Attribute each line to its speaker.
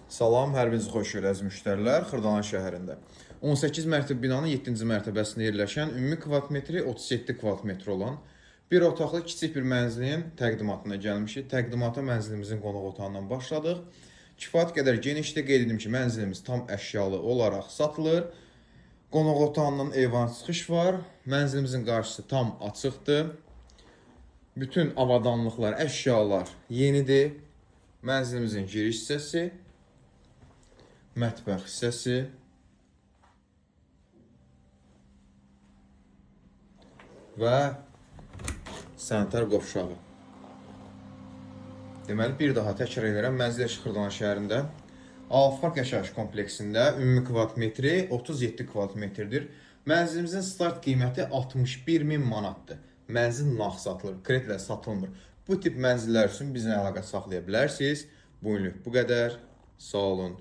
Speaker 1: Salam, hər biriniz xoş gəldiniz müştərilər. Xırdalan şəhərində 18 mərtəbə binanın 7-ci mərtəbəsində yerləşən ümumi kvadrat metri 37 kvadrat metr olan bir otaqlı kiçik bir mənzilin təqdimatına gəlmişik. Təqdimata mənzilimizin qonaq otağından başladıq. Kifayət qədər genişdir. Qeyd edim ki, mənzilimiz tam əşyalı olaraq satılır. Qonaq otağından eyvan çıxış var. Mənzilimizin qarşısı tam açıqdır. Bütün avadanlıqlar, əşyalar yenidir. Mənzilimizin giriş hissəsi, mətbəx hissəsi və sanitar qovşağı. Deməli, bir daha təkrar edirəm, mənzil Xırdalan şəhərində Alfarq yaşayış kompleksində ümumi kvadrat metri 37 kvadrat metrdir. Mənzilimizin start qiyməti 61.000 manatdır. Mənzil nağd satılır, kreditlə satılmır. Bu tip mənzillər üçün bizlə əlaqə saxlaya bilərsiniz. Bu günlük bu qədər. Sağ olun.